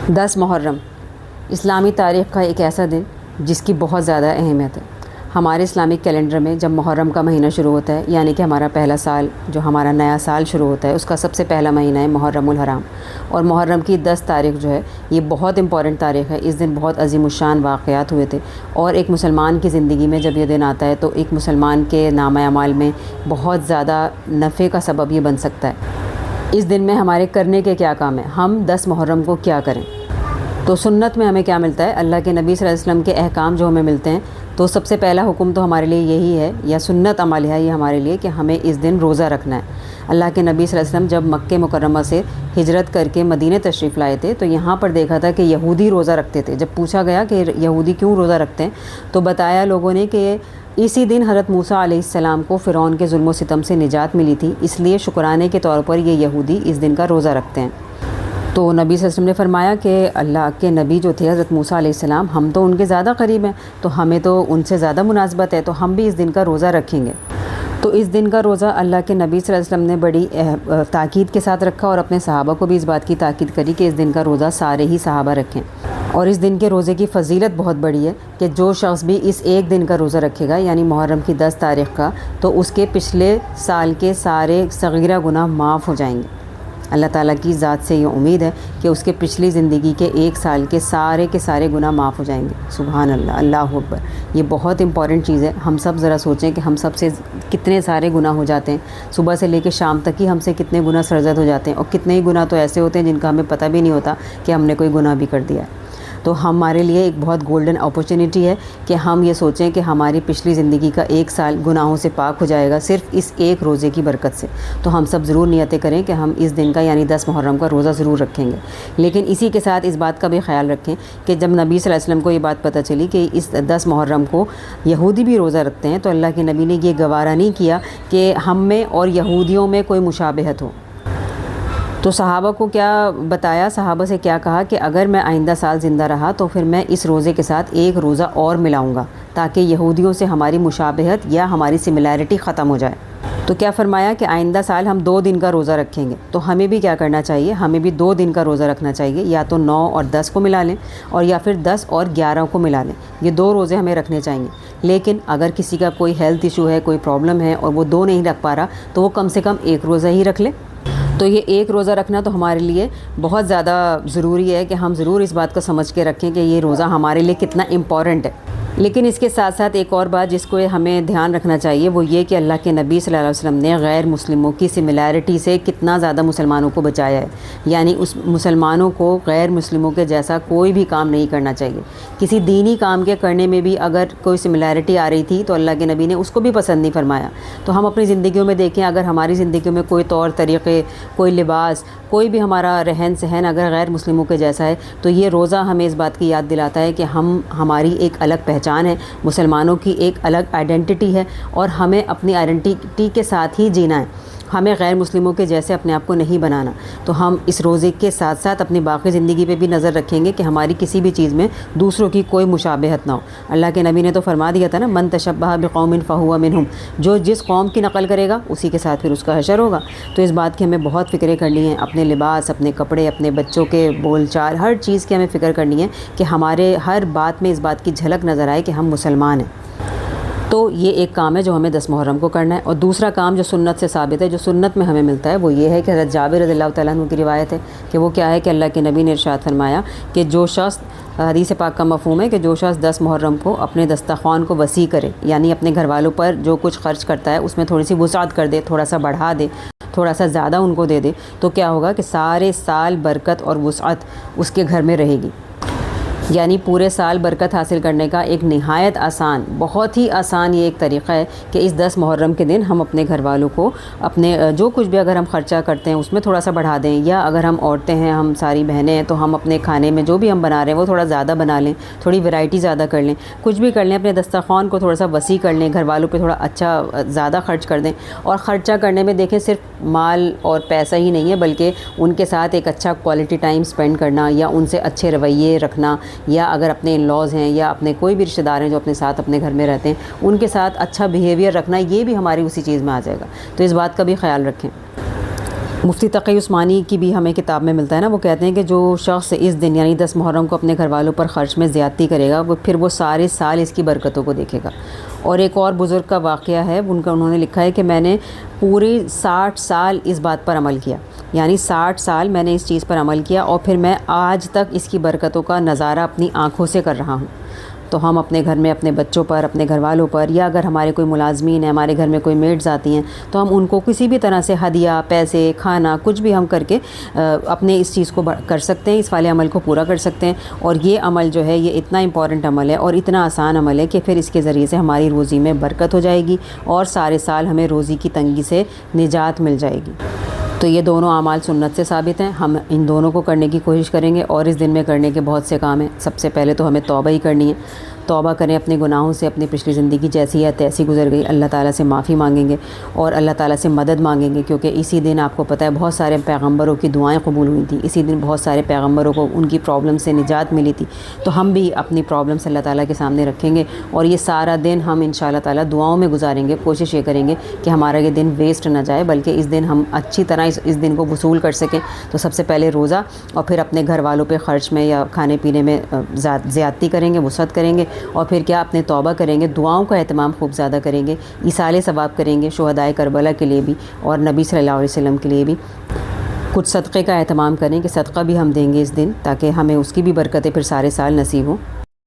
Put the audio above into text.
10 محرم اسلامی تاریخ کا ایک ایسا دن جس کی بہت زیادہ اہمیت ہے۔ ہمارے اسلامک کیلنڈر میں جب محرم کا مہینہ شروع ہوتا ہے، یعنی کہ ہمارا پہلا سال جو ہمارا نیا سال شروع ہوتا ہے، اس کا سب سے پہلا مہینہ ہے محرم الحرام، اور محرم کی 10 تاریخ جو ہے یہ بہت امپورٹنٹ تاریخ ہے۔ اس دن بہت عظیم الشان واقعات ہوئے تھے، اور ایک مسلمان کی زندگی میں جب یہ دن آتا ہے تو ایک مسلمان کے نامہ اعمال میں بہت زیادہ نفع کا سبب یہ بن سکتا ہے۔ اس دن میں ہمارے کرنے کے کیا کام ہیں، ہم 10 محرم کو کیا کریں؟ تو سنت میں ہمیں کیا ملتا ہے، اللہ کے نبی صلی اللہ علیہ وسلم کے احکام جو ہمیں ملتے ہیں، تو سب سے پہلا حکم تو ہمارے لیے یہی ہے، یا سنت عمل ہے یہ ہمارے لیے، کہ ہمیں اس دن روزہ رکھنا ہے۔ اللہ کے نبی صلی اللہ علیہ وسلم جب مکہ مکرمہ سے ہجرت کر کے مدینہ تشریف لائے تھے تو یہاں پر دیکھا تھا کہ یہودی روزہ رکھتے تھے۔ جب پوچھا گیا کہ یہودی کیوں روزہ رکھتے ہیں تو بتایا لوگوں نے کہ اسی دن حضرت موسیٰ علیہ السلام کو فرعون کے ظلم و ستم سے نجات ملی تھی، اس لیے شکرانے کے طور پر یہ یہودی اس دن کا روزہ رکھتے ہیں۔ تو نبی صلی اللہ علیہ وسلم نے فرمایا کہ اللہ کے نبی جو تھے حضرت موسیٰ علیہ السلام، ہم تو ان کے زیادہ قریب ہیں، تو ہمیں تو ان سے زیادہ مناسبت ہے، تو ہم بھی اس دن کا روزہ رکھیں گے۔ تو اس دن کا روزہ اللہ کے نبی صلی اللہ علیہ وسلم نے بڑی تاکید کے ساتھ رکھا، اور اپنے صحابہ کو بھی اس بات کی تاکید کری کہ اس دن کا روزہ سارے ہی صحابہ رکھیں۔ اور اس دن کے روزے کی فضیلت بہت بڑی ہے کہ جو شخص بھی اس ایک دن کا روزہ رکھے گا، یعنی محرم کی 10 تاریخ کا، تو اس کے پچھلے سال کے سارے صغیرہ گناہ معاف ہو جائیں گے۔ اللہ تعالیٰ کی ذات سے یہ امید ہے کہ اس کے پچھلی زندگی کے 1 سال کے سارے گناہ معاف ہو جائیں گے۔ سبحان اللہ، اللہ اکبر، یہ بہت امپورٹنٹ چیز ہے۔ ہم سب ذرا سوچیں کہ ہم سب سے کتنے سارے گناہ ہو جاتے ہیں، صبح سے لے کے شام تک ہی ہم سے کتنے گناہ سرزد ہو جاتے ہیں، اور کتنے ہی گناہ تو ایسے ہوتے ہیں جن کا ہمیں پتہ بھی نہیں ہوتا کہ ہم نے کوئی گناہ بھی کر دیا ہے۔ تو ہمارے لیے ایک بہت گولڈن اپرچونٹی ہے کہ ہم یہ سوچیں کہ ہماری پچھلی زندگی کا 1 سال گناہوں سے پاک ہو جائے گا صرف اس ایک روزے کی برکت سے۔ تو ہم سب ضرور نیتیں کریں کہ ہم اس دن کا یعنی 10 محرم کا روزہ ضرور رکھیں گے، لیکن اسی کے ساتھ اس بات کا بھی خیال رکھیں کہ جب نبی صلی اللہ علیہ وسلم کو یہ بات پتہ چلی کہ اس 10 محرم کو یہودی بھی روزہ رکھتے ہیں، تو اللہ کے نبی نے یہ گوارا نہیں کیا کہ ہم میں اور یہودیوں میں کوئی مشابہت ہو۔ تو صحابہ کو کیا بتایا، صحابہ سے کیا کہا کہ اگر میں آئندہ سال زندہ رہا تو پھر میں اس روزے کے ساتھ ایک روزہ اور ملاؤں گا تاکہ یہودیوں سے ہماری مشابہت یا ہماری سملیرٹی ختم ہو جائے۔ تو کیا فرمایا کہ آئندہ سال ہم 2 دن کا روزہ رکھیں گے۔ تو ہمیں بھی کیا کرنا چاہیے، ہمیں بھی 2 دن کا روزہ رکھنا چاہیے، یا تو 9 اور 10 کو ملا لیں، اور یا پھر 10 اور 11 کو ملا لیں۔ یہ 2 روزے ہمیں رکھنے چاہیے، لیکن اگر کسی کا کوئی ہیلتھ ایشو ہے، کوئی پرابلم ہے اور وہ 2 نہیں رکھ پا رہا تو وہ کم سے کم 1 روزہ ہی رکھ لے۔ تو یہ 1 روزہ رکھنا تو ہمارے لیے بہت زیادہ ضروری ہے کہ ہم ضرور اس بات کو سمجھ کے رکھیں کہ یہ روزہ ہمارے لیے کتنا امپورٹنٹ ہے۔ لیکن اس کے ساتھ ساتھ ایک اور بات جس کو ہمیں دھیان رکھنا چاہیے وہ یہ کہ اللہ کے نبی صلی اللہ علیہ وسلم نے غیر مسلموں کی سملیرٹی سے کتنا زیادہ مسلمانوں کو بچایا ہے، یعنی اس مسلمانوں کو غیر مسلموں کے جیسا کوئی بھی کام نہیں کرنا چاہیے۔ کسی دینی کام کے کرنے میں بھی اگر کوئی سملیرٹی آ رہی تھی تو اللہ کے نبی نے اس کو بھی پسند نہیں فرمایا۔ تو ہم اپنی زندگیوں میں دیکھیں، اگر ہماری زندگیوں میں کوئی طور طریقے، کوئی لباس، کوئی بھی ہمارا رہن سہن اگر غیر مسلموں کے جیسا ہے تو یہ روزہ ہمیں اس بات کی یاد دلاتا ہے کہ ہماری ایک الگ پہچان ہے، مسلمانوں کی ایک الگ آئیڈینٹی ہے، اور ہمیں اپنی آئیڈینٹی کے ساتھ ہی جینا ہے، ہمیں غیر مسلموں کے جیسے اپنے آپ کو نہیں بنانا۔ تو ہم اس روزے کے ساتھ ساتھ اپنی باقی زندگی پہ بھی نظر رکھیں گے کہ ہماری کسی بھی چیز میں دوسروں کی کوئی مشابہت نہ ہو۔ اللہ کے نبی نے تو فرما دیا تھا نا، من تشبہ بقوم فہو منہم، جو جس قوم کی نقل کرے گا اسی کے ساتھ پھر اس کا حشر ہوگا۔ تو اس بات کی ہمیں بہت فکریں کرنی ہیں، اپنے لباس، اپنے کپڑے، اپنے بچوں کے بول چال، ہر چیز کی ہمیں فکر کرنی ہے کہ ہمارے ہر بات میں اس بات کی جھلک نظر آئے کہ ہم مسلمان ہیں۔ تو یہ ایک کام ہے جو ہمیں 10 محرم کو کرنا ہے۔ اور دوسرا کام جو سنت سے ثابت ہے، جو سنت میں ہمیں ملتا ہے، وہ یہ ہے کہ حضرت جابر رضی اللہ تعالیٰ عنہ کی روایت ہے کہ وہ کیا ہے کہ اللہ کے نبی نے ارشاد فرمایا کہ جو شخص، حدیث پاک کا مفہوم ہے کہ جو شخص 10 محرم کو اپنے دسترخوان کو وسیع کرے، یعنی اپنے گھر والوں پر جو کچھ خرچ کرتا ہے اس میں تھوڑی سی وسعت کر دے، تھوڑا سا بڑھا دے، تھوڑا سا زیادہ ان کو دے دے، تو کیا ہوگا کہ سارے سال برکت اور وسعت اس کے گھر میں رہے گی۔ یعنی پورے سال برکت حاصل کرنے کا ایک نہایت آسان، بہت ہی آسان یہ ایک طریقہ ہے کہ اس 10 محرم کے دن ہم اپنے گھر والوں کو اپنے جو کچھ بھی اگر ہم خرچہ کرتے ہیں اس میں تھوڑا سا بڑھا دیں، یا اگر ہم عورتیں ہیں، ہم ساری بہنیں ہیں، تو ہم اپنے کھانے میں جو بھی ہم بنا رہے ہیں وہ تھوڑا زیادہ بنا لیں، تھوڑی ورائٹی زیادہ کر لیں، کچھ بھی کر لیں، اپنے دسترخوان کو تھوڑا سا وسیع کر لیں، گھر والوں پہ تھوڑا اچھا زیادہ خرچ کر دیں۔ اور خرچہ کرنے میں دیکھیں صرف مال اور پیسہ ہی نہیں ہے، بلکہ ان کے ساتھ ایک اچھا کوالٹی ٹائم سپینڈ کرنا، یا ان سے اچھے رویے رکھنا، یا اگر اپنے ان لاز ہیں یا اپنے کوئی بھی رشتہ دار ہیں جو اپنے ساتھ اپنے گھر میں رہتے ہیں ان کے ساتھ اچھا بیہیویئر رکھنا، یہ بھی ہماری اسی چیز میں آ جائے گا۔ تو اس بات کا بھی خیال رکھیں۔ مفتی تقی عثمانی کی بھی ہمیں کتاب میں ملتا ہے نا، وہ کہتے ہیں کہ جو شخص اس دن یعنی 10 محرم کو اپنے گھر والوں پر خرچ میں زیادتی کرے گا پھر وہ سارے سال اس کی برکتوں کو دیکھے گا۔ اور ایک اور بزرگ کا واقعہ ہے، انہوں نے لکھا ہے کہ میں نے پورے 60 سال اس بات پر عمل کیا، یعنی 60 سال میں نے اس چیز پر عمل کیا اور پھر میں آج تک اس کی برکتوں کا نظارہ اپنی آنکھوں سے کر رہا ہوں۔ تو ہم اپنے گھر میں اپنے بچوں پر، اپنے گھر والوں پر، یا اگر ہمارے کوئی ملازمین ہیں، ہمارے گھر میں کوئی میڈز آتی ہیں، تو ہم ان کو کسی بھی طرح سے ہدیہ، پیسے، کھانا، کچھ بھی ہم کر کے اپنے اس چیز کو کر سکتے ہیں، اس والے عمل کو پورا کر سکتے ہیں۔ اور یہ عمل جو ہے یہ اتنا امپورٹنٹ عمل ہے اور اتنا آسان عمل ہے کہ پھر اس کے ذریعے سے ہماری روزی میں برکت ہو جائے گی اور سارے سال ہمیں روزی کی تنگی سے نجات مل جائے گی۔ تو یہ دونوں اعمال سنت سے ثابت ہیں، ہم ان دونوں کو کرنے کی کوشش کریں گے۔ اور اس دن میں کرنے کے بہت سے کام ہیں۔ سب سے پہلے تو ہمیں توبہ ہی کرنی ہے، توبہ کریں اپنے گناہوں سے، اپنی پچھلی زندگی جیسی ہے تیسی گزر گئی، اللہ تعالیٰ سے معافی مانگیں گے اور اللہ تعالیٰ سے مدد مانگیں گے، کیونکہ اسی دن آپ کو پتہ ہے بہت سارے پیغمبروں کی دعائیں قبول ہوئی تھیں، اسی دن بہت سارے پیغمبروں کو ان کی پرابلم سے نجات ملی تھی۔ تو ہم بھی اپنی پرابلمس اللہ تعالیٰ کے سامنے رکھیں گے اور یہ سارا دن ہم انشاءاللہ تعالیٰ دعاؤں میں گزاریں گے۔ کوشش یہ کریں گے کہ ہمارا یہ دن ویسٹ نہ جائے، بلکہ اس دن ہم اچھی طرح اس دن کو وصول کر سکیں۔ تو سب سے پہلے روزہ اور پھر اپنے گھر والوں پہ خرچ میں یا کھانے پینے میں زیادتی کریں گے، وسعت کریں گے، اور پھر کیا اپنے توبہ کریں گے، دعاؤں کا اہتمام خوب زیادہ کریں گے، ایصال ثواب کریں گے شہدائے کربلا کے لیے بھی اور نبی صلی اللہ علیہ وسلم کے لیے بھی۔ کچھ صدقے کا اہتمام کریں کہ صدقہ بھی ہم دیں گے اس دن، تاکہ ہمیں اس کی بھی برکتیں پھر سارے سال نصیب ہوں۔